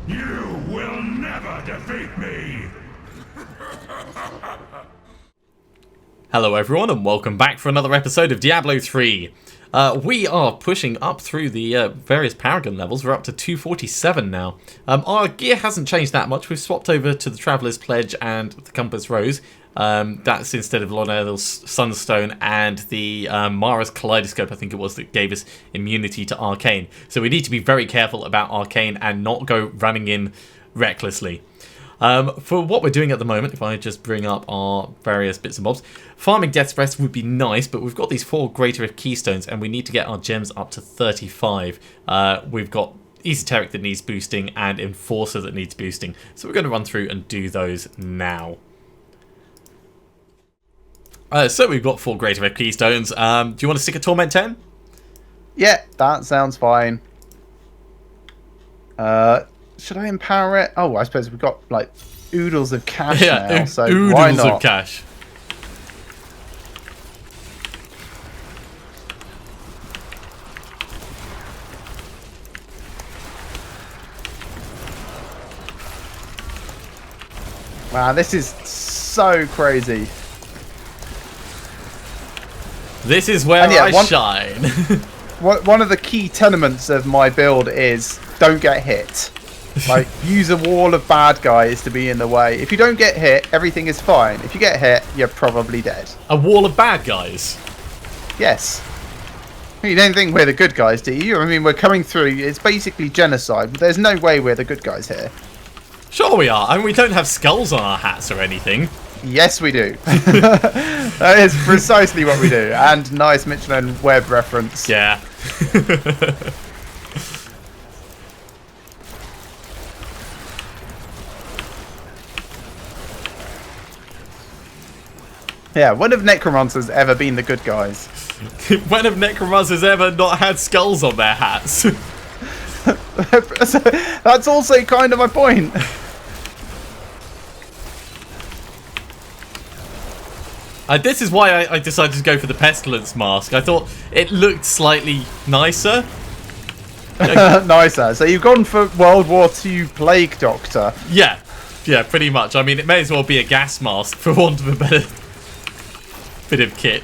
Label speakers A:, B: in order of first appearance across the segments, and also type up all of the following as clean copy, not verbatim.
A: You will never defeat me!
B: Hello everyone and welcome back for another episode of Diablo 3. We are pushing up through the various Paragon levels. We're up to 247 now. Our gear hasn't changed that much. We've swapped over to the Traveller's Pledge and the Compass Rose. That's instead of Lonel's Sunstone and the Mara's Kaleidoscope, I think it was, that gave us immunity to Arcane. So we need to be very careful about Arcane and not go running in recklessly. For what we're doing at the moment, if I just bring up our various bits and bobs, farming Death's Breath would be nice, but we've got these 4 Greater Keystones and we need to get our gems up to 35. We've got Esoteric that needs boosting and Enforcer that needs boosting, so we're going to run through and do those now. So we've got 4 Greater Keystones. Do you want to stick a Torment 10?
C: Yeah, that sounds fine. Should I empower it? Oh, I suppose we've got like oodles of cash now, so why not?
B: Oodles of cash.
C: Wow, this is so crazy.
B: This is where I shine.
C: One of the key tenements of my build is don't get hit. Like, use a wall of bad guys to be in the way. If you don't get hit, everything is fine. If you get hit, you're probably dead.
B: A wall of bad guys?
C: Yes. You don't think we're the good guys, do you? I mean, we're coming through. It's basically genocide. There's no way we're the good guys here.
B: Sure we are. I mean, we don't have skulls on our hats or anything.
C: Yes, we do. That is precisely what we do. And nice Michelin web reference.
B: Yeah.
C: Yeah, when have Necromancers ever been the good guys?
B: When have Necromancers ever not had skulls on their hats?
C: That's also kind of my point.
B: This is why I decided to go for the Pestilence Mask. I thought it looked slightly nicer.
C: Nicer. So you've gone for World War II Plague Doctor.
B: Yeah, pretty much. I mean, it may as well be a gas mask, for want of a better bit of kit.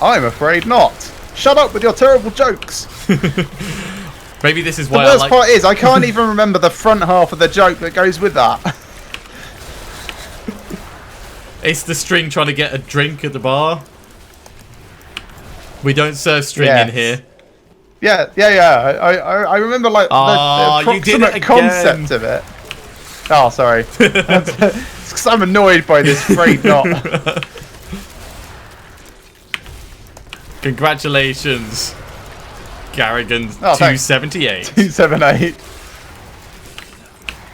C: I'm afraid not. Shut up with your terrible jokes.
B: Maybe this is why
C: the worst part is I can't even remember the front half of the joke that goes with that.
B: It's the string trying to get a drink at the bar. We don't serve string in here.
C: Yeah. I remember like the approximate concept of it. Oh, sorry. It's 'cause I'm annoyed by this frayed knot.
B: Congratulations, Garrigan 278.
C: 278.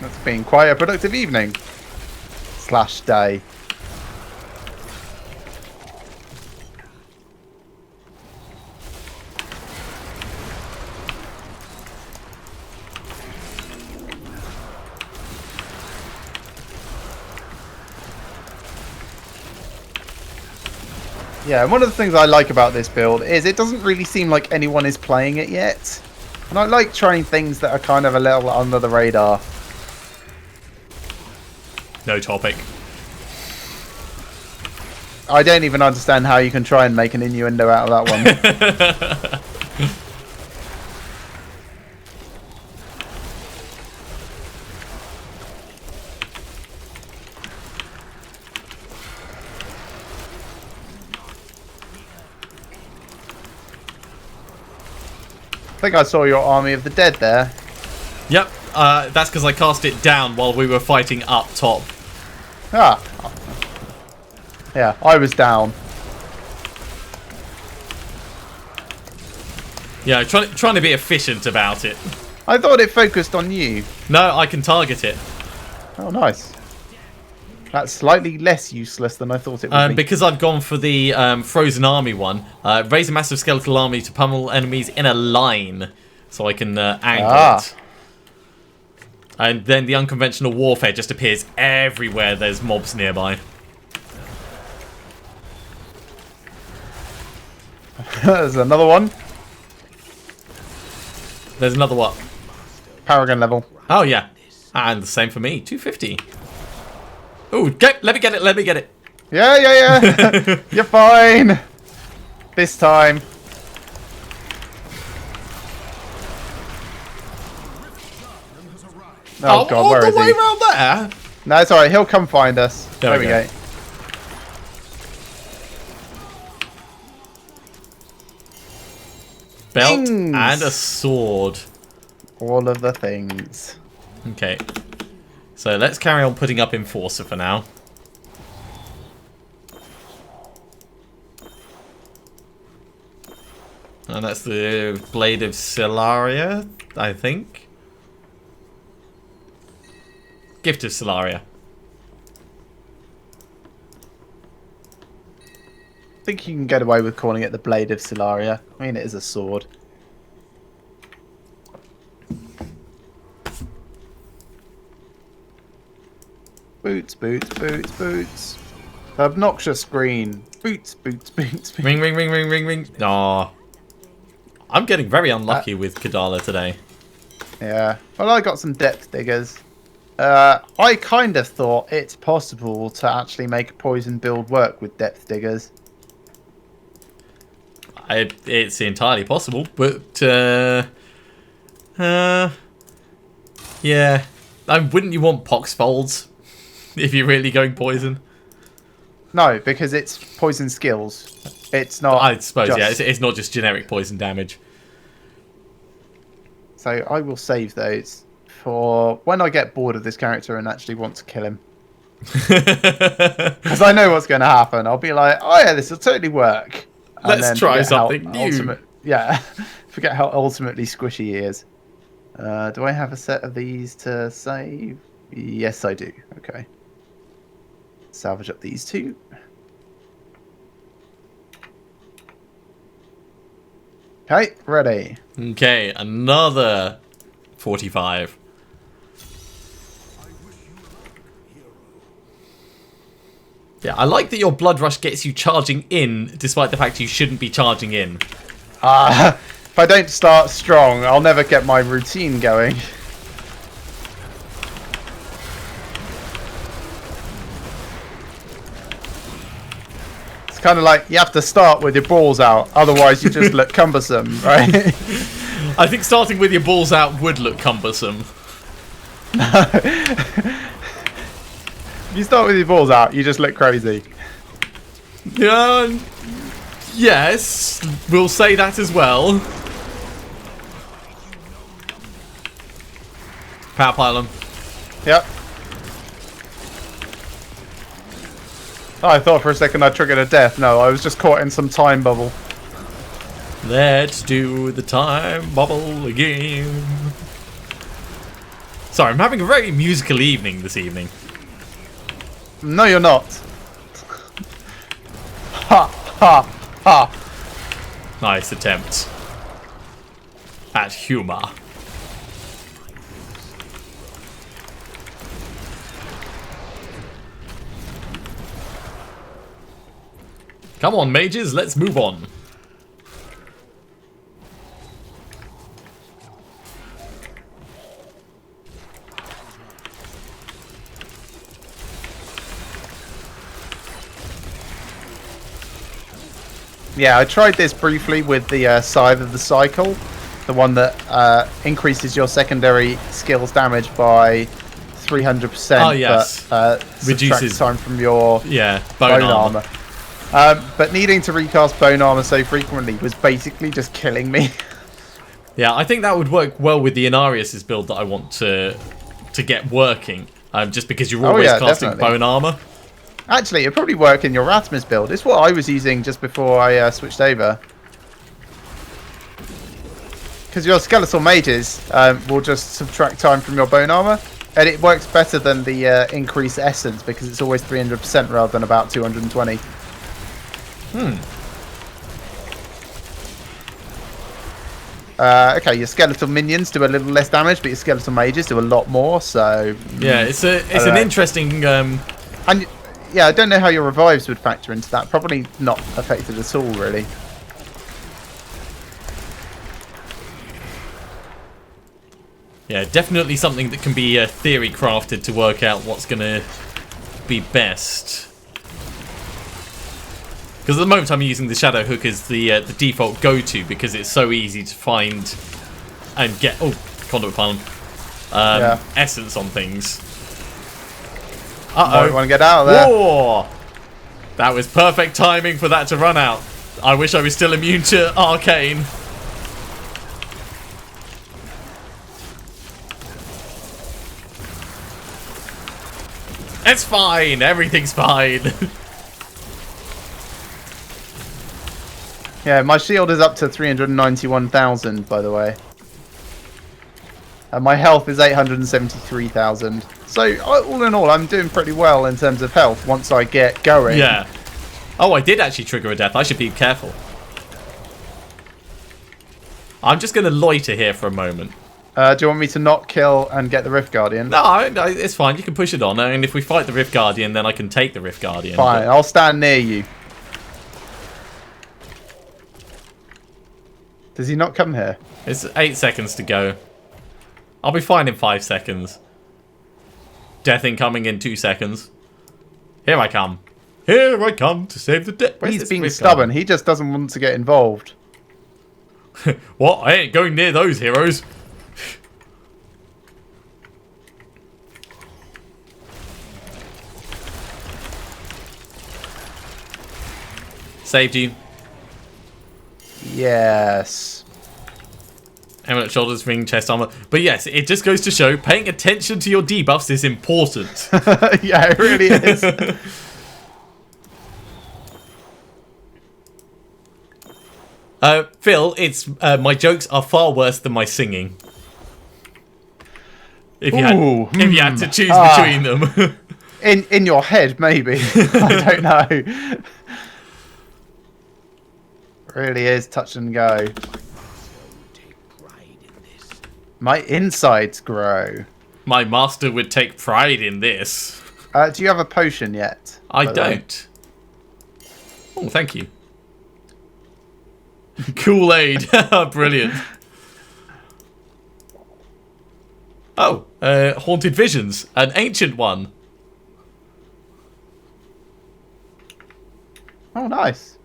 C: That's been quite a productive evening. / day. Yeah, and one of the things I like about this build is it doesn't really seem like anyone is playing it yet. And I like trying things that are kind of a little under the radar.
B: No topic.
C: I don't even understand how you can try and make an innuendo out of that one. I think I saw your army of the dead there.
B: Yep, that's because I cast it down while we were fighting up top.
C: Ah. Yeah, I was down.
B: Yeah, trying to be efficient about it.
C: I thought it focused on you.
B: No, I can target it.
C: Oh, nice. That's slightly less useless than I thought it would be.
B: Because I've gone for the Frozen Army one. Raise a massive skeletal army to pummel enemies in a line. So I can angle it. And then the unconventional warfare just appears everywhere there's mobs nearby.
C: There's another one.
B: There's another what?
C: Paragon level.
B: Oh, yeah. And the same for me. 250. Oh, let me get it. Let me get it.
C: Yeah. You're fine. This time. Oh, God, where is he?
B: All the way around there?
C: No, it's alright. He'll come find us. There we go.
B: Belt
C: Things.
B: and a sword.
C: All of the things.
B: Okay. So let's carry on putting up Enforcer for now. And that's the Blade of Silaria, I think. Gift of Silaria.
C: I think you can get away with calling it the Blade of Silaria. I mean, it is a sword. Boots, boots, boots, boots. Obnoxious green. Boots, boots, boots, boots.
B: Ring, ring, ring, ring, ring, ring. Aw. I'm getting very unlucky with Kadala today.
C: Yeah. Well, I got some depth diggers. I kind of thought it's possible to actually make a poison build work with depth diggers.
B: It's entirely possible, but yeah. Wouldn't you want pox folds if you're really going poison?
C: No, because it's poison skills. It's not.
B: I suppose,
C: just...
B: yeah. It's not just generic poison damage.
C: So I will save those for when I get bored of this character and actually want to kill him. Because I know what's going to happen. I'll be like, oh yeah, this will totally work. And
B: Let's try something new.
C: Yeah, forget how ultimately squishy he is. Do I have a set of these to save? Yes, I do. Okay. Salvage up these two. Okay, ready.
B: Okay, another 45. Yeah, I like that your blood rush gets you charging in, despite the fact you shouldn't be charging in.
C: If I don't start strong, I'll never get my routine going. It's kind of like you have to start with your balls out, otherwise you just look cumbersome, right?
B: I think starting with your balls out would look cumbersome.
C: If you start with your balls out, you just look crazy.
B: Yes, we'll say that as well. Power pylon.
C: Yep. Oh, I thought for a second I triggered a death. No, I was just caught in some time bubble.
B: Let's do the time bubble again. Sorry, I'm having a very musical evening this evening.
C: No, you're not. Ha, ha, ha.
B: Nice attempt at humour. Come on, mages, let's move on.
C: Yeah, I tried this briefly with the Scythe of the Cycle, the one that increases your secondary skills damage by 300%.
B: Oh, yes.
C: But
B: reduces
C: time from your
B: bone armor.
C: But needing to recast bone armor so frequently was basically just killing me.
B: Yeah, I think that would work well with the Inarius' build that I want to get working. Just because you're always casting
C: definitely.
B: bone armor.
C: Actually, it'd probably work in your Rasmus build. It's what I was using just before I switched over. Because your skeletal mages will just subtract time from your bone armor. And it works better than the increased essence because it's always 300% rather than about 220. Okay, your skeletal minions do a little less damage, but your skeletal mages do a lot more, so...
B: Yeah, it's an interesting...
C: And yeah, I don't know how your revives would factor into that. Probably not affected at all, really.
B: Yeah, definitely something that can be theory crafted to work out what's going to be best. Because at the moment I'm using the Shadow Hook as the default go-to because it's so easy to find and get... Oh, conduit pylon. Essence on things. Uh-oh.
C: Might want to get out of there.
B: Whoa! That was perfect timing for that to run out. I wish I was still immune to Arcane. It's fine. Everything's fine.
C: Yeah, my shield is up to 391,000, by the way. And my health is 873,000. So, all in all, I'm doing pretty well in terms of health once I get going.
B: Yeah. Oh, I did actually trigger a death. I should be careful. I'm just going to loiter here for a moment.
C: Do you want me to not kill and get the Rift Guardian?
B: No, it's fine. You can push it on. And if we fight the Rift Guardian, then I can take the Rift Guardian.
C: Fine, I'll stand near you. Does he not come here?
B: It's 8 seconds to go. I'll be fine in 5 seconds. Death incoming in 2 seconds. Here I come. Here I come to save the day.
C: He's being stubborn. He just doesn't want to get involved.
B: What? I ain't going near those heroes. Saved you.
C: Yes.
B: Eminent shoulders, ring, chest armor. But yes, it just goes to show paying attention to your debuffs is important.
C: Yeah, it really is.
B: Phil, it's my jokes are far worse than my singing. If you had to choose between them.
C: in your head, maybe. I don't know. Really is touch and go. My insides grow.
B: My master would take pride in this.
C: Do you have a potion yet?
B: I don't. Oh, thank you. Kool-Aid. Brilliant. Oh, Haunted Visions. An ancient one.
C: Oh, nice.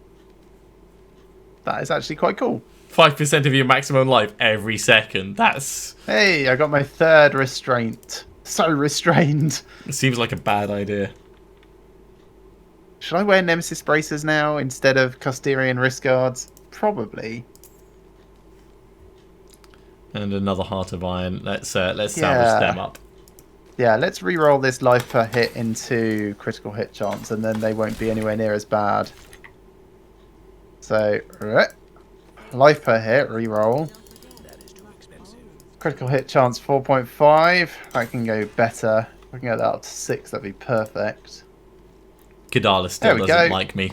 C: That is actually quite cool.
B: 5% of your maximum life every second. That's...
C: Hey, I got my 3rd restraint. So restrained.
B: It seems like a bad idea.
C: Should I wear Nemesis bracers now instead of Custarian wrist guards? Probably.
B: And another Heart of Iron. Let's salvage them up.
C: Yeah, let's re-roll this life per hit into critical hit chance, and then they won't be anywhere near as bad. So, life per hit, re-roll. Critical hit chance 4.5. I can go better. If I can get that up to 6, that'd be perfect.
B: Kadala still doesn't like me.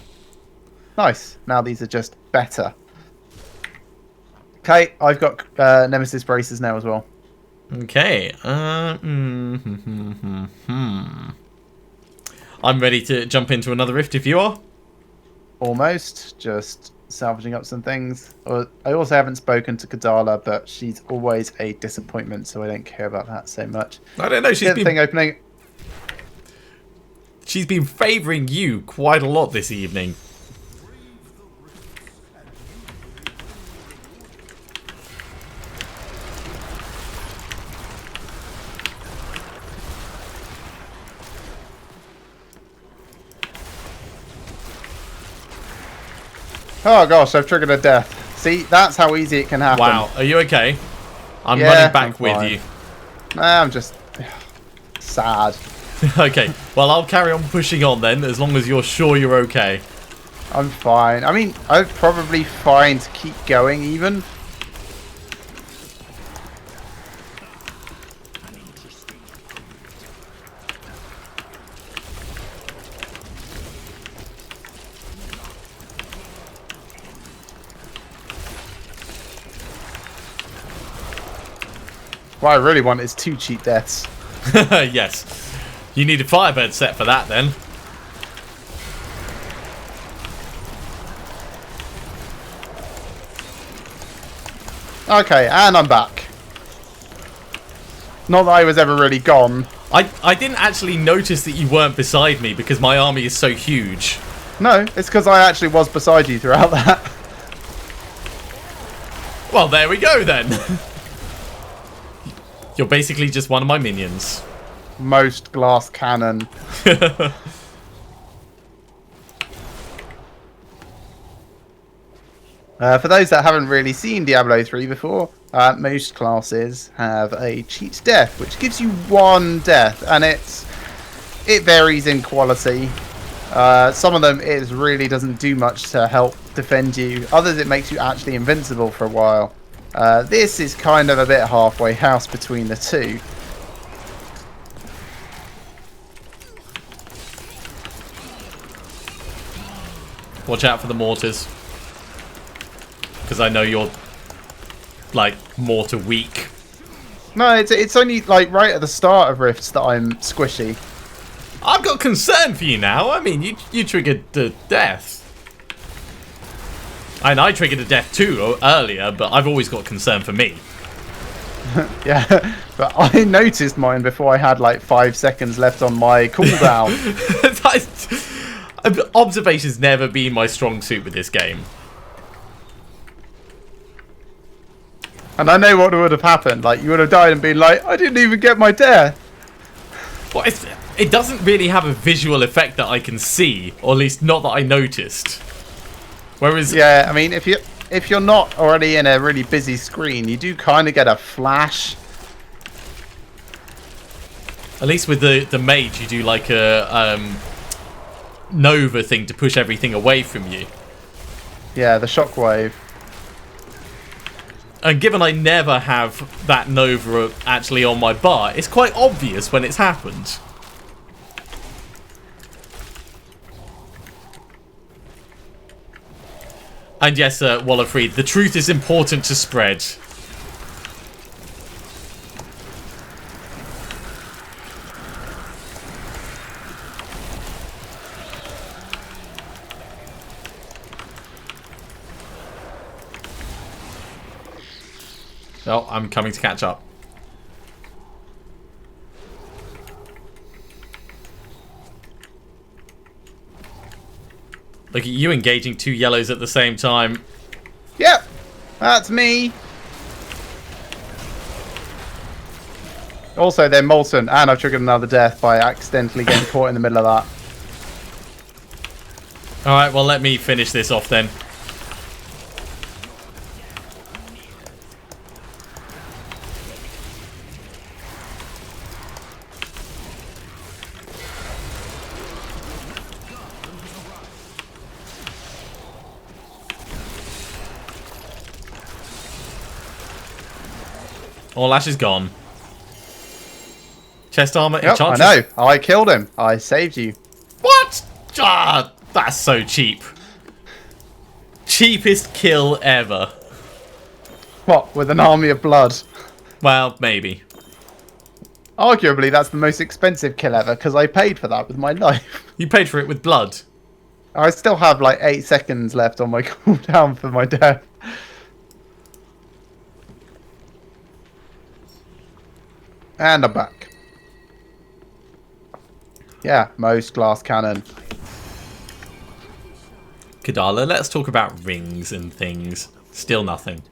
C: Nice. Now these are just better. Okay, I've got Nemesis braces now as well.
B: Okay. I'm ready to jump into another rift if you are.
C: Almost. Just salvaging up some things. I also haven't spoken to Kadala, but she's always a disappointment, so I don't care about that so much.
B: I don't know. She's
C: thing opening.
B: She's been favouring you quite a lot this evening.
C: Oh gosh, I've triggered a death. See, that's how easy it can happen.
B: Wow, are you okay? I'm running back with you.
C: Nah, I'm just sad.
B: Okay, well I'll carry on pushing on then, as long as you're sure you're okay.
C: I'm fine. I mean, I'm probably fine to keep going even. What I really want is 2 cheat deaths.
B: Yes. You need a Firebird set for that then.
C: Okay, and I'm back. Not that I was ever really gone.
B: I didn't actually notice that you weren't beside me because my army is so huge.
C: No, it's because I actually was beside you throughout that.
B: Well, there we go then. You're basically just one of my minions.
C: Most glass cannon. For those that haven't really seen Diablo 3 before, most classes have a cheat death, which gives you 1 death, and it varies in quality. Some of them it really doesn't do much to help defend you. Others it makes you actually invincible for a while. This is kind of a bit halfway house between the two.
B: Watch out for the mortars. Because I know you're, like, mortar weak.
C: No, it's only, like, right at the start of Rifts that I'm squishy.
B: I've got concern for you now. I mean, you triggered the death. And I triggered a death too earlier, but I've always got concern for me.
C: Yeah, but I noticed mine before I had, like, 5 seconds left on my cooldown.
B: Observation's never been my strong suit with this game.
C: And I know what would have happened. Like, you would have died and been like, I didn't even get my death.
B: Well, it doesn't really have a visual effect that I can see, or at least not that I noticed. Whereas...
C: Yeah, I mean, if you're not already in a really busy screen, you do kind of get a flash.
B: At least with the mage, you do like a Nova thing to push everything away from you.
C: Yeah, the shockwave.
B: And given I never have that Nova actually on my bar, it's quite obvious when it's happened. And yes, Wallerfried, the truth is important to spread. Oh, I'm coming to catch up. Look at you engaging 2 yellows at the same time.
C: Yep, that's me. Also, they're molten, and I've triggered another death by accidentally getting caught in the middle of that.
B: Alright, well, let me finish this off then. All Ash is gone. Chest armor,
C: Yep, I know. I killed him. I saved you.
B: What? Ah, that's so cheap. Cheapest kill ever.
C: What, with an army of blood?
B: Well, maybe.
C: Arguably, that's the most expensive kill ever, because I paid for that with my life.
B: You paid for it with blood.
C: I still have like 8 seconds left on my cooldown for my death. And I'm back. Yeah, most glass cannon.
B: Kadala, let's talk about rings and things. Still nothing.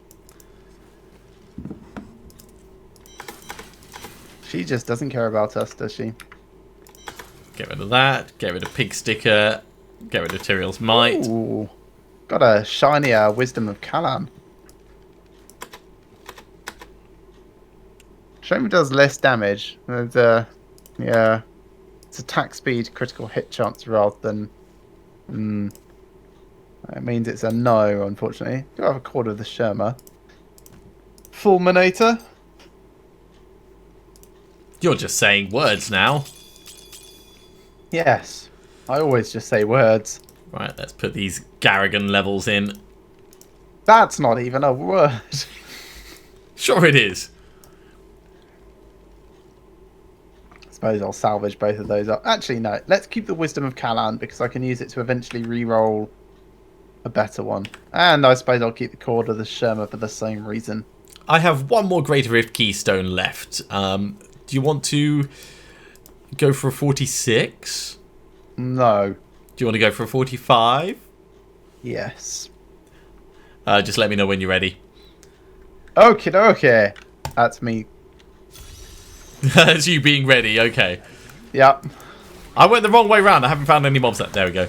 C: She just doesn't care about us, does she?
B: Get rid of that. Get rid of Pig Sticker. Get rid of Tyrael's Might.
C: Ooh, got a shinier Wisdom of Kalan. Shame it does less damage. Yeah, it's attack speed, critical hit chance rather than. That means it's a no, unfortunately. Do have a quarter of the Sherma. Fulminator.
B: You're just saying words now.
C: Yes, I always just say words.
B: Right, let's put these Garrigan levels in.
C: That's not even a word.
B: Sure it is.
C: Suppose I'll salvage both of those up. Actually, no. Let's keep the Wisdom of Kalan because I can use it to eventually re-roll a better one. And I suppose I'll keep the Cord of the Sherma for the same reason.
B: I have one more Greater Rift Keystone left. Do you want to go for a 46?
C: No.
B: Do you want to go for a 45?
C: Yes.
B: Just let me know when you're ready.
C: Okay. That's me.
B: That's you being ready, okay.
C: Yep.
B: I went the wrong way round. I haven't found any mobs. There we go.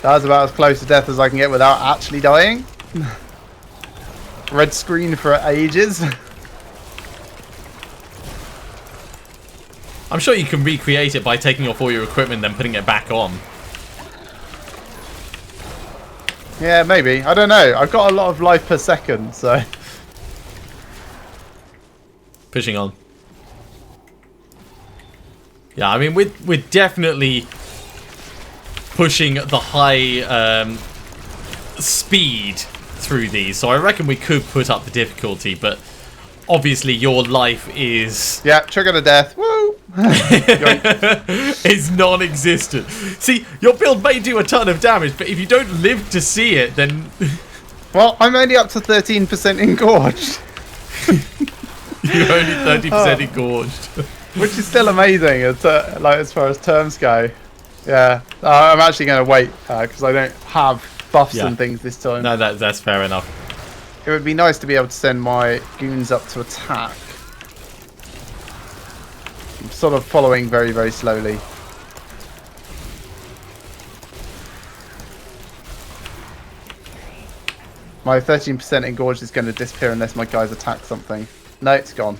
C: That was about as close to death as I can get without actually dying. Red screen for ages.
B: I'm sure you can recreate it by taking off all your equipment and then putting it back on.
C: Yeah, maybe. I don't know. I've got a lot of life per second, so...
B: Pushing on. Yeah, I mean, we're definitely pushing the high speed through these, so I reckon we could put up the difficulty, but obviously your life is...
C: Yeah, trigger to death. Woo!
B: is non-existent. See, your build may do a ton of damage, but if you don't live to see it, then...
C: Well, I'm only up to 13% engorged.
B: You're only 30% engorged.
C: Which is still amazing, like as far as terms go. Yeah, I'm actually going to wait because I don't have buffs and things this time.
B: No, that's fair enough.
C: It would be nice to be able to send my goons up to attack. I'm sort of following very, very slowly. My 13% engorged is going to disappear unless my guys attack something. No, it's gone.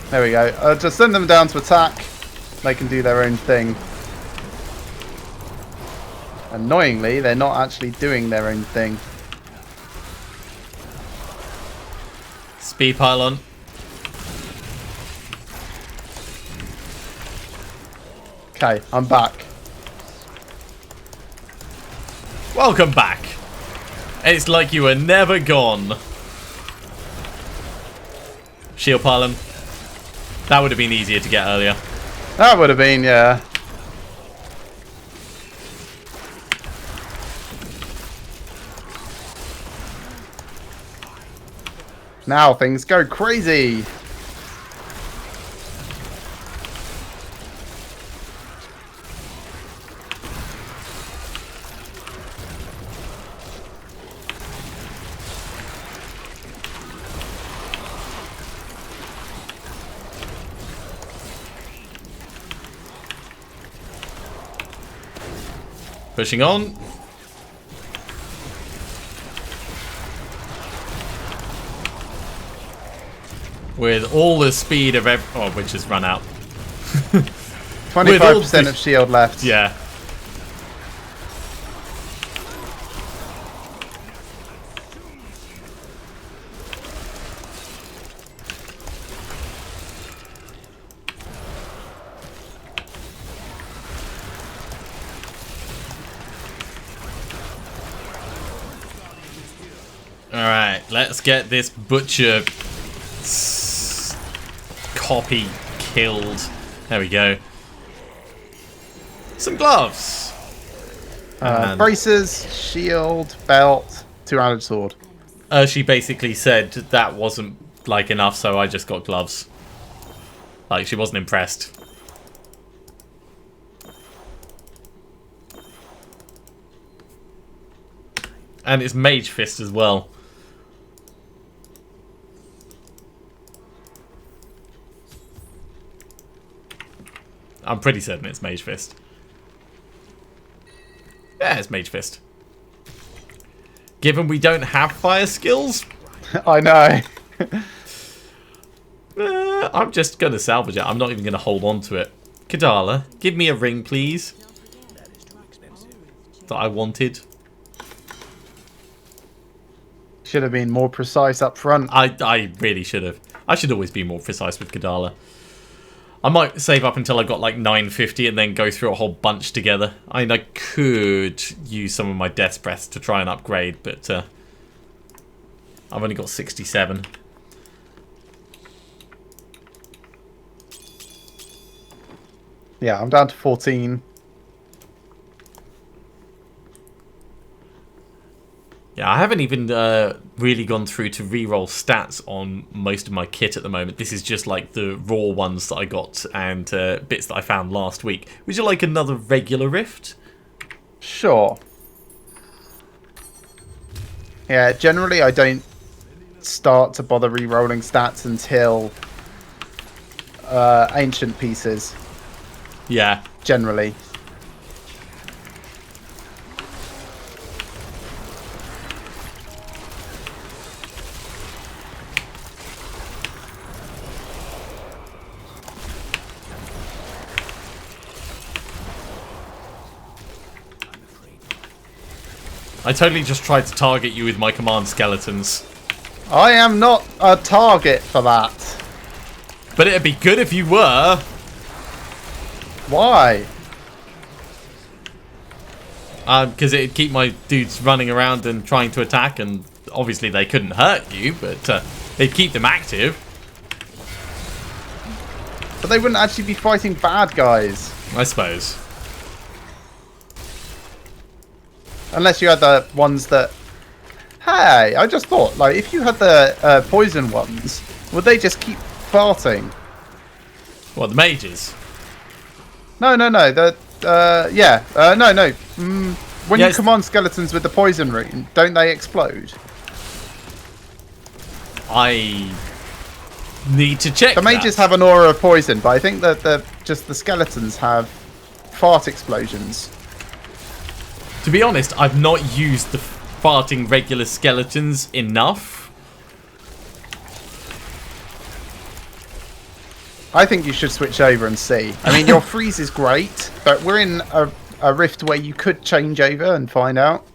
C: There we go. Just send them down to attack. They can do their own thing. Annoyingly, they're not actually doing their own thing.
B: Speed pylon.
C: Okay, I'm back.
B: Welcome back. It's like you were never gone. Shield pylon. That would have been easier to get earlier.
C: That would have been, yeah. Now things go crazy.
B: Pushing on. With all the speed of which has run out.
C: 25% of shield left.
B: Yeah. Alright, let's get this butcher copy killed. There we go. Some gloves.
C: Braces, shield, belt, two-handed sword.
B: She basically said that wasn't like enough, so I just got gloves. Like, she wasn't impressed. And it's Mage Fist as well. I'm pretty certain it's Mage Fist. Yeah, it's Mage Fist. Given we don't have fire skills,
C: I know.
B: I'm just going to salvage it. I'm not even going to hold on to it. Kadala, give me a ring, please. That I wanted.
C: Should have been more precise up front.
B: I really should have. I should always be more precise with Kadala. I might save up until I got like 950 and then go through a whole bunch together. I mean, I could use some of my Death Breaths to try and upgrade, but I've only got 67.
C: Yeah, I'm down to 14.
B: Yeah, I haven't even really gone through to reroll stats on most of my kit at the moment. This is just like the raw ones that I got and bits that I found last week. Would you like another regular rift?
C: Sure. Yeah, generally I don't start to bother re-rolling stats until ancient pieces.
B: Yeah.
C: Generally.
B: I totally just tried to target you with my command skeletons.
C: I am not a target for that.
B: But it'd be good if you were.
C: Why?
B: Because it'd keep my dudes running around and trying to attack, and obviously they couldn't hurt you, but they'd keep them active.
C: But they wouldn't actually be fighting bad guys.
B: I suppose.
C: Unless you had the ones that... Hey, I just thought, like, if you had the poison ones, would they just keep farting?
B: What, the mages?
C: No. No. When you command skeletons with the poison rune, don't they explode?
B: I need to check
C: The mages have an aura of poison, but I think that the skeletons have fart explosions.
B: To be honest, I've not used the farting regular skeletons enough.
C: I think you should switch over and see. I mean, your freeze is great, but we're in a rift where you could change over and find out.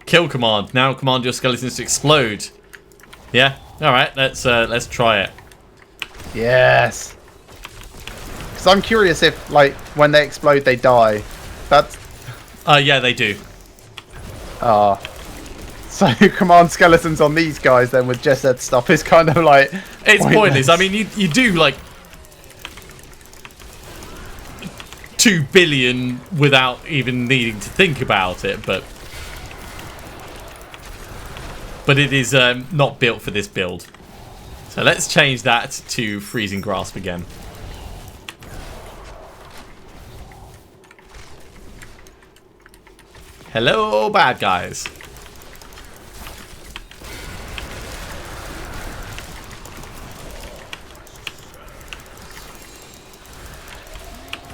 B: Kill command. Now command your skeletons to explode. Yeah? Alright, let's try it.
C: Yes. Because I'm curious if, like, when they explode, they die. That's...
B: Yeah, they do.
C: Ah. So command skeletons on these guys then with Jet Set stuff is kind of like...
B: It's pointless. I mean, you do, like... 2 billion without even needing to think about it, but... But it is not built for this build. So let's change that to Freezing Grasp again. Hello, bad guys.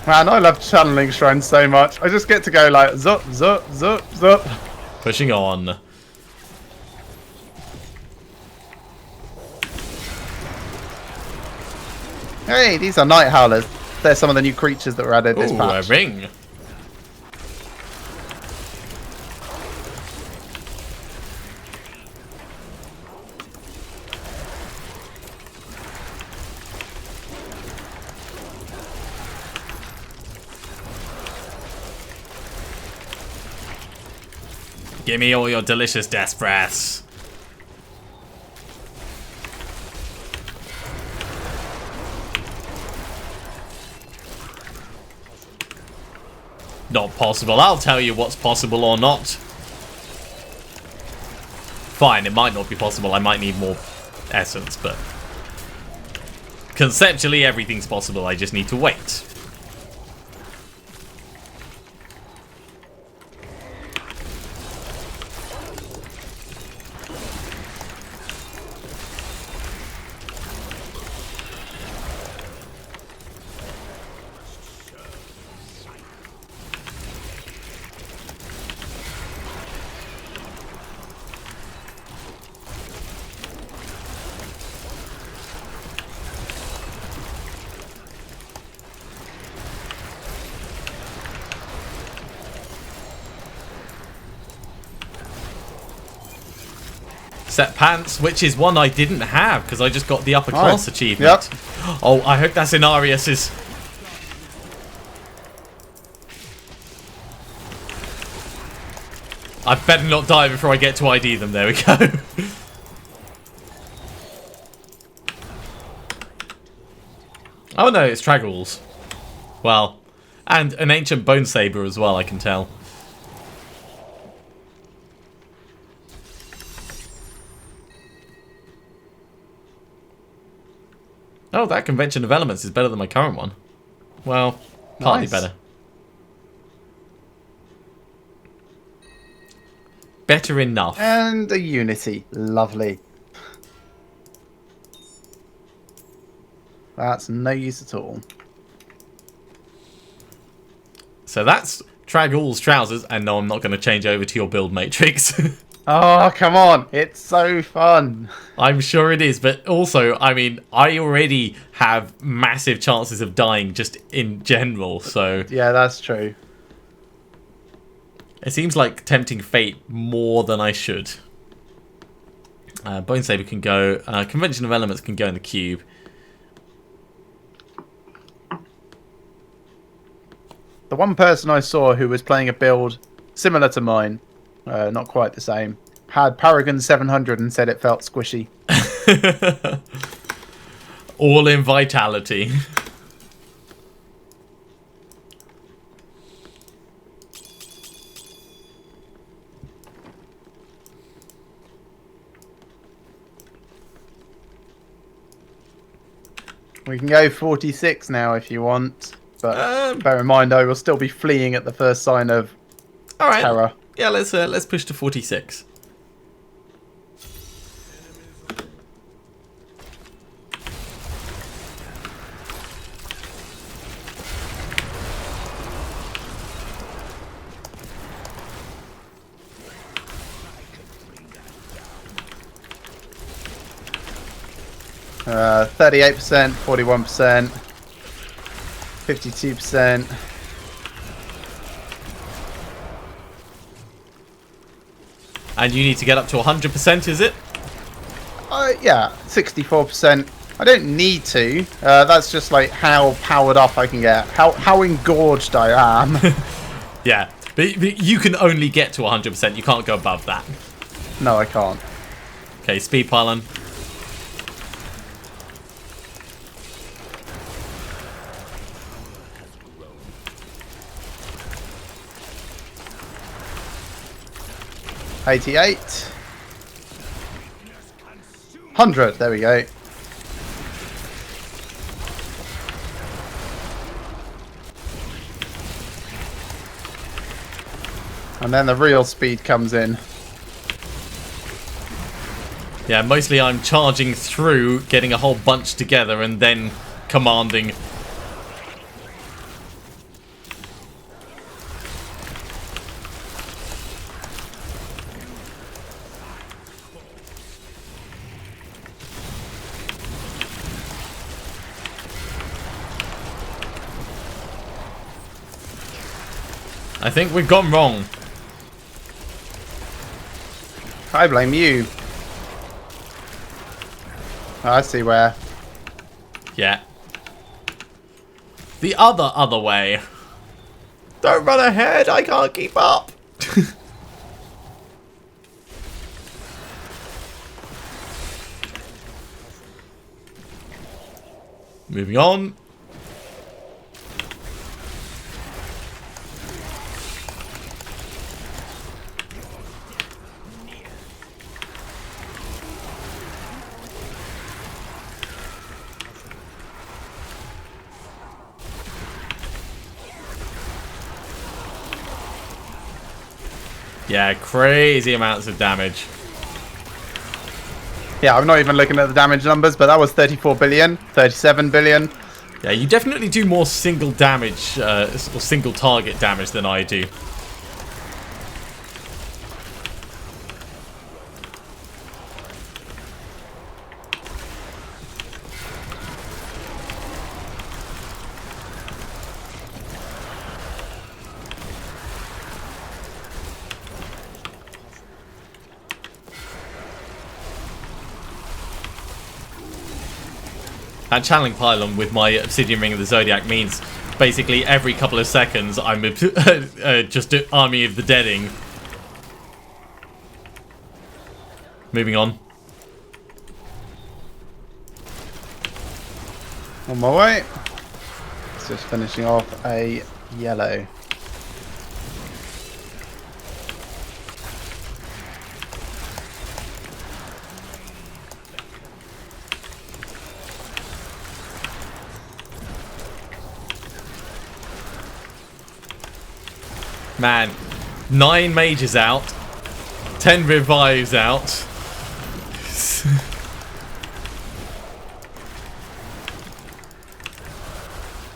C: Man, I love channeling shrines so much. I just get to go like zup, zup, zup, zup.
B: Pushing on.
C: Hey, these are night howlers. They're some of the new creatures that were added this
B: Ooh,
C: patch.
B: a ring. Give me all your delicious death breaths. Not possible. I'll tell you what's possible or not. Fine, it might not be possible. I might need more essence, but... conceptually, everything's possible. I just need to wait. Set pants, which is one I didn't have because I just got the upper class achievement.
C: Yep.
B: Oh, I hope that's in Arius's. I better not die before I get to ID them. There we go. Oh no, it's Traggles. Well, and an ancient bone saber as well, I can tell. Oh, that Convention of Elements is better than my current one. Well, partly
C: Nice.
B: better. Better enough.
C: And a Unity. Lovely. That's no use at all.
B: So that's Tragall's trousers, and no, I'm not going to change over to your build matrix.
C: Oh, come on. It's so fun.
B: I'm sure it is, but also, I mean, I already have massive chances of dying just in general, so...
C: Yeah, that's true.
B: It seems like tempting fate more than I should. Bone Saber can go. Convention of Elements can go in the cube.
C: The one person I saw who was playing a build similar to mine, not quite the same, had Paragon 700 and said it felt squishy.
B: All in vitality.
C: We can go 46 now if you want, but bear in mind I will still be fleeing at the first sign of
B: All right.
C: terror.
B: Yeah, let's push to 46.
C: Uh, 38%, 41%, 52%.
B: And you need to get up to 100%, is it?
C: Yeah, 64%. I don't need to. That's just like how powered up I can get. How engorged I am.
B: Yeah, but you can only get to 100%. You can't go above that.
C: No, I can't.
B: Okay, speed pylon.
C: $88. 100. There we go. And then the real speed comes in.
B: Yeah, mostly I'm charging through, getting a whole bunch together, and then commanding. I think we've gone wrong.
C: I blame you. Oh, I see where.
B: Yeah. The other way. Don't run ahead, I can't keep up. Moving on. Yeah, crazy amounts of damage.
C: Yeah, I'm not even looking at the damage numbers, but that was 34 billion, 37 billion.
B: Yeah, you definitely do more single damage, or single target damage than I do. That channeling pylon with my Obsidian Ring of the Zodiac means basically every couple of seconds I'm just an Army of the Deading. Moving on.
C: On my way. It's just finishing off a yellow.
B: Man, 9 mages out, 10 revives out.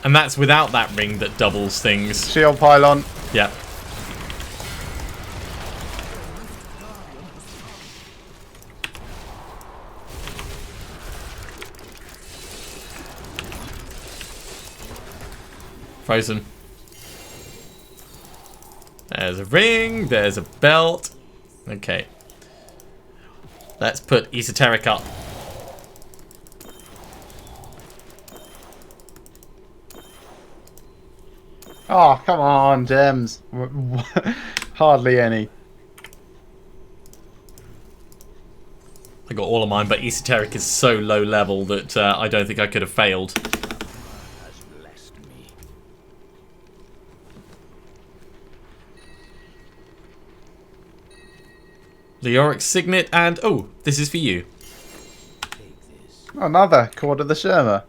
B: And that's without that ring that doubles things.
C: Shield pylon.
B: Yep. Frozen. There's a ring, there's a belt. Okay. Let's put esoteric up.
C: Oh, come on, gems. Hardly any.
B: I got all of mine, but esoteric is so low level that I don't think I could have failed. Leoric Signet, and oh, this is for you.
C: Another Cord of the Sherma.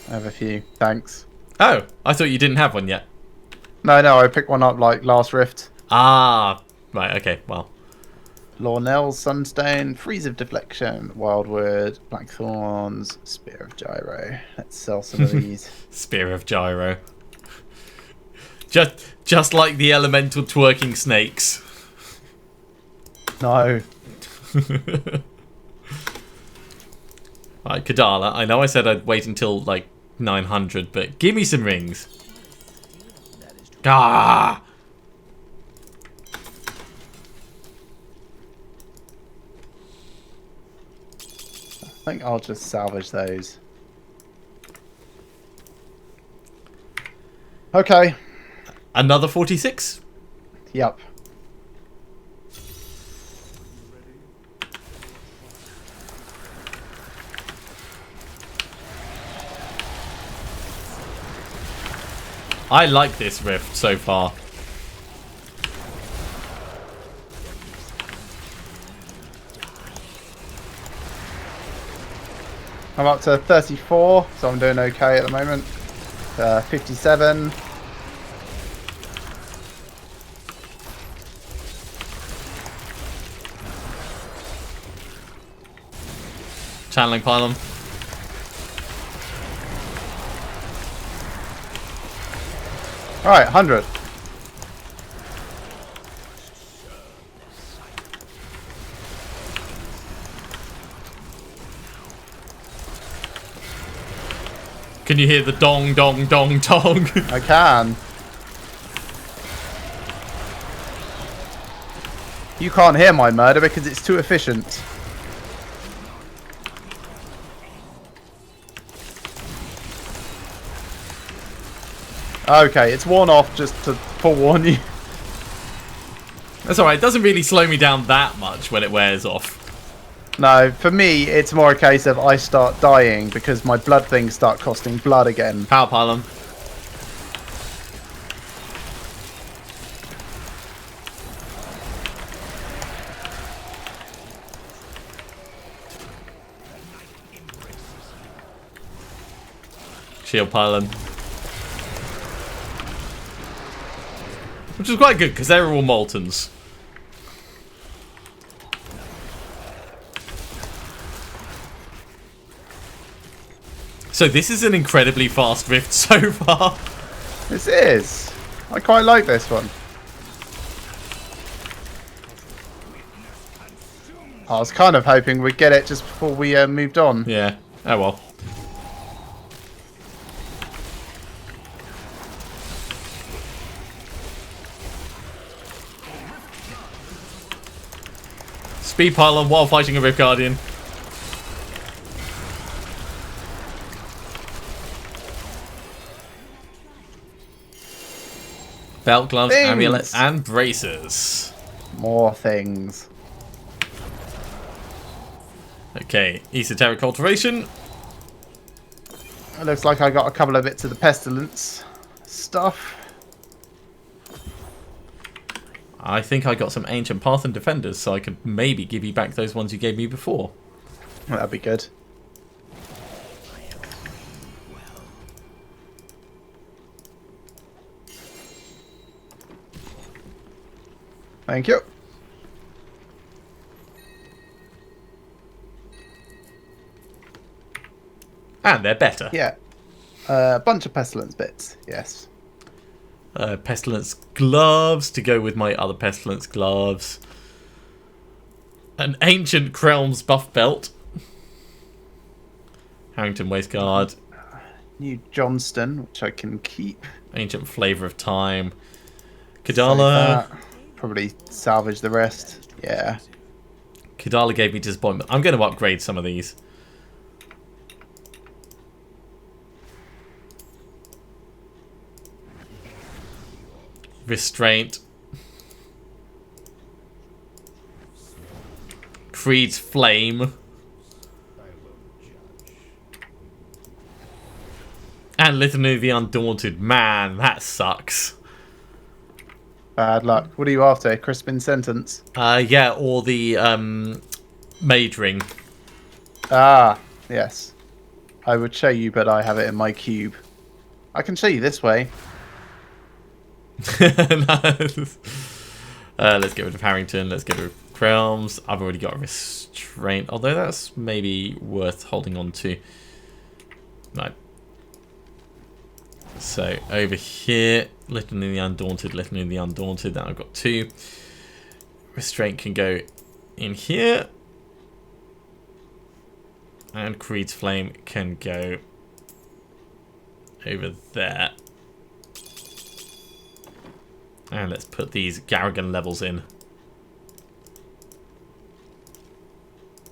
C: I have a few, thanks.
B: Oh, I thought you didn't have one yet.
C: No, I picked one up like last Rift.
B: Ah, right, okay, well.
C: Lornell's Sunstone, Freeze of Deflection, Wildwood, Blackthorns, Spear of Gyro. Let's sell some of these.
B: Spear of Gyro. Just like the elemental twerking snakes.
C: No.
B: Right, Kadala, I know I said I'd wait until like 900, but give me some rings. Ah!
C: I think I'll just salvage those. Okay.
B: Another 46?
C: Yep.
B: I like this rift so far.
C: I'm up to 34, so I'm doing okay at the moment. 57.
B: Channeling pylon.
C: Alright, 100.
B: Can you hear the dong, dong, dong, dong?
C: I can. You can't hear my murder because it's too efficient. Okay, it's worn off just to forewarn you.
B: That's alright, it doesn't really slow me down that much when it wears off.
C: No, for me, it's more a case of I start dying because my blood things start costing blood again.
B: Power pylon. Shield pylon. Which is quite good because they're all Moltons. So this is an incredibly fast rift so far.
C: This is. I quite like this one. I was kind of hoping we'd get it just before we moved on.
B: Yeah. Oh well. Speed pylon while fighting a Rift Guardian. Belt, gloves,
C: Things.
B: amulets, and braces.
C: More things.
B: Okay, esoteric cultivation.
C: It looks like I got a couple of bits of the pestilence stuff.
B: I think I got some ancient path and defenders, so I could maybe give you back those ones you gave me before.
C: Well, that'd be good. Thank you.
B: And they're better.
C: Yeah. A bunch of pestilence bits. Yes.
B: Pestilence gloves to go with my other pestilence gloves. An ancient Krelm's buff belt. Harrington waistguard.
C: New Johnston, which I can keep.
B: Ancient flavor of time.
C: Save
B: Kadala.
C: that. Probably salvage the rest. Yeah.
B: Kadala gave me disappointment. I'm going to upgrade some of these. Restraint. Creed's Flame. And Litany of the Undaunted. Man, that sucks.
C: Bad luck. What are you after? Crispin sentence?
B: Yeah, or the Mage Ring.
C: Ah, yes. I would show you, but I have it in my cube. I can show you this way.
B: Let's get rid of Harrington. Let's get rid of Krelms. I've already got a restraint, although that's maybe worth holding on to. Right. So over here, Litany of the Undaunted, Litany of the Undaunted. Now I've got 2. Restraint can go in here, and Creed's Flame can go over there. And let's put these Garrigan levels in.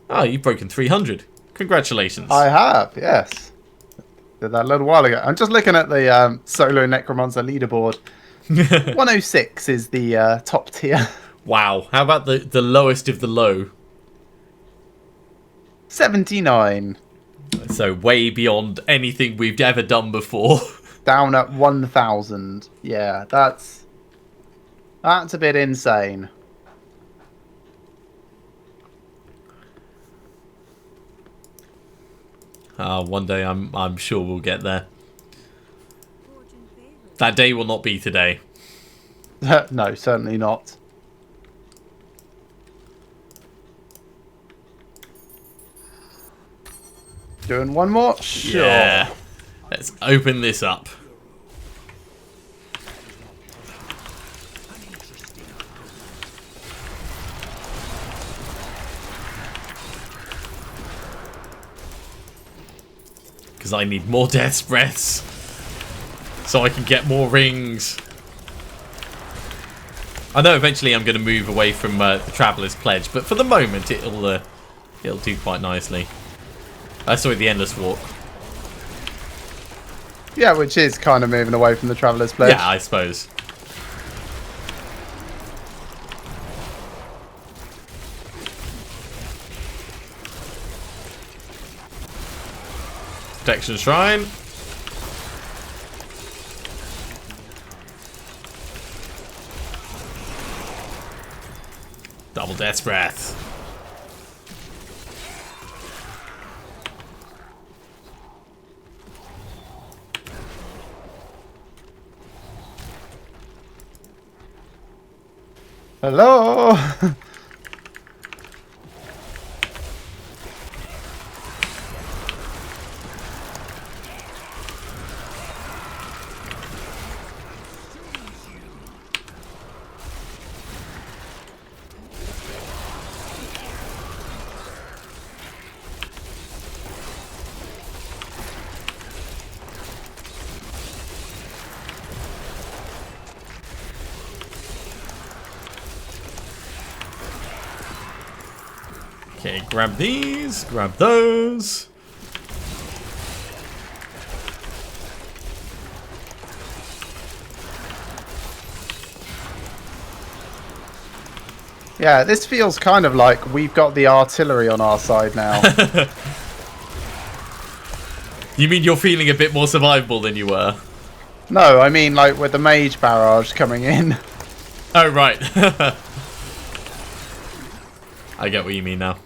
B: Oh, you've broken 300. Congratulations.
C: I have, yes. Did that a little while ago. I'm just looking at the Solo Necromancer leaderboard. 106 is the top tier.
B: Wow. How about the lowest of the low?
C: 79.
B: So way beyond anything we've ever done before.
C: Down at 1,000. Yeah, that's a bit insane.
B: One day I'm sure we'll get there. That day will not be today.
C: No, certainly not. Doing one more? Sure.
B: Yeah. Let's open this up. Because I need more death's breaths. So I can get more rings. I know eventually I'm going to move away from the Traveller's Pledge, but for the moment it'll do quite nicely. Sorry, the Endless Walk.
C: Yeah, which is kind of moving away from the Traveller's Pledge.
B: Yeah, I suppose. Protection Shrine. Double Death's Breath.
C: Hello.
B: Okay, grab these, grab those.
C: Yeah, this feels kind of like we've got the artillery on our side now.
B: You mean you're feeling a bit more survivable than you were?
C: No, I mean like with the mage barrage coming in.
B: Oh, right. I get what you mean now.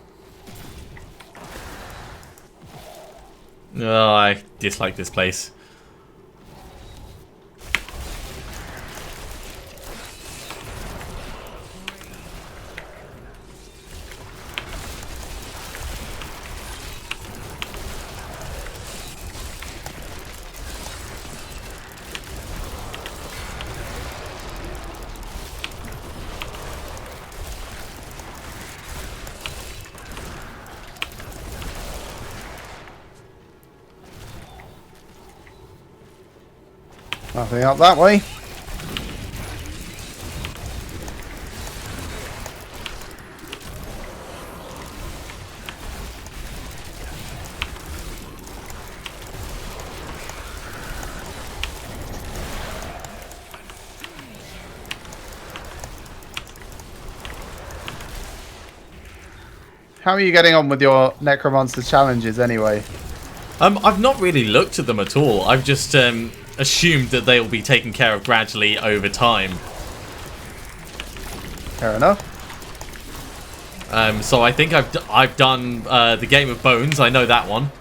B: Oh, I dislike this place.
C: Nothing up that way. How are you getting on with your Necromancer challenges anyway?
B: I've not really looked at them at all. I've just assumed that they'll be taken care of gradually over time.
C: Fair enough.
B: So I think I've done the Game of Bones. I know that one.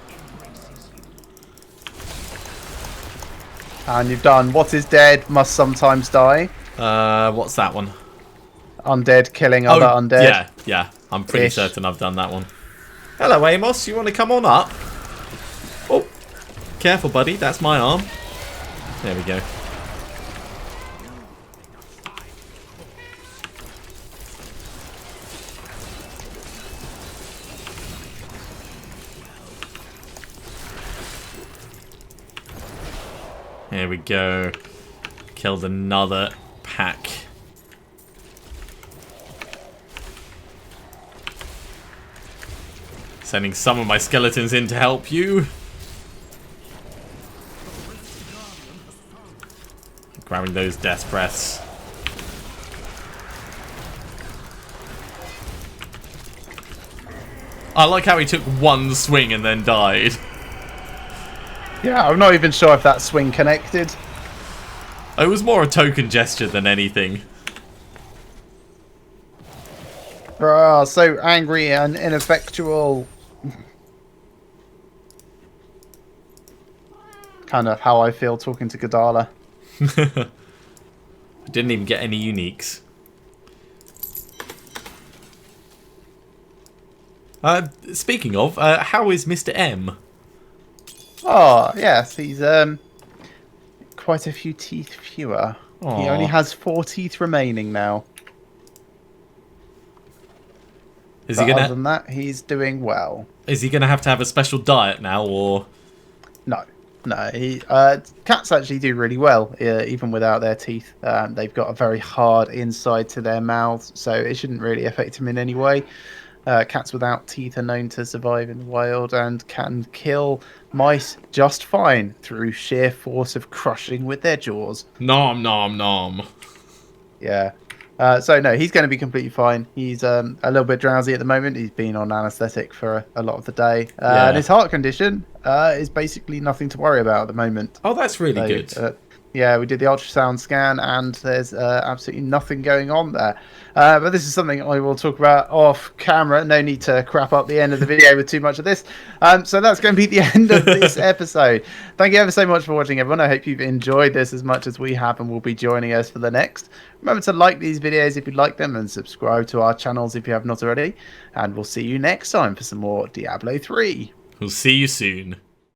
C: And you've done What is Dead Must Sometimes Die.
B: What's that one?
C: Undead killing other undead.
B: Yeah. I'm pretty certain I've done that one. Hello, Amos. You want to come on up? Oh, careful, buddy. That's my arm. There we go. There we go. Killed another pack. Sending some of my skeletons in to help you. Grabbing those death breaths. I like how he took one swing and then died.
C: Yeah, I'm not even sure if that swing connected.
B: It was more a token gesture than anything.
C: Bruh, so angry and ineffectual. Kind of how I feel talking to Godala.
B: Didn't even get any uniques. Speaking of, how is Mr. M?
C: Oh, yes, he's quite a few teeth fewer.
B: Aww.
C: He only has 4 teeth remaining now.
B: Is
C: But
B: he gonna?
C: other than that, he's doing well.
B: Is he gonna have to have a special diet now, or?
C: No. Cats actually do really well, even without their teeth. They've got a very hard inside to their mouths, so it shouldn't really affect him in any way. Cats without teeth are known to survive in the wild and can kill mice just fine through sheer force of crushing with their jaws.
B: Nom nom nom.
C: Yeah. So no, he's going to be completely fine. He's a little bit drowsy at the moment. He's been on anaesthetic for a lot of the day. And his heart condition is basically nothing to worry about at the moment.
B: Oh, that's really good.
C: Yeah, we did the ultrasound scan and there's absolutely nothing going on there. But this is something I will talk about off camera. No need to crap up the end of the video with too much of this. So that's going to be the end of this episode. Thank you ever so much for watching, everyone. I hope you've enjoyed this as much as we have and will be joining us for the next. Remember to like these videos if you like them and subscribe to our channels if you have not already. And we'll see you next time for some more Diablo 3.
B: We'll see you soon.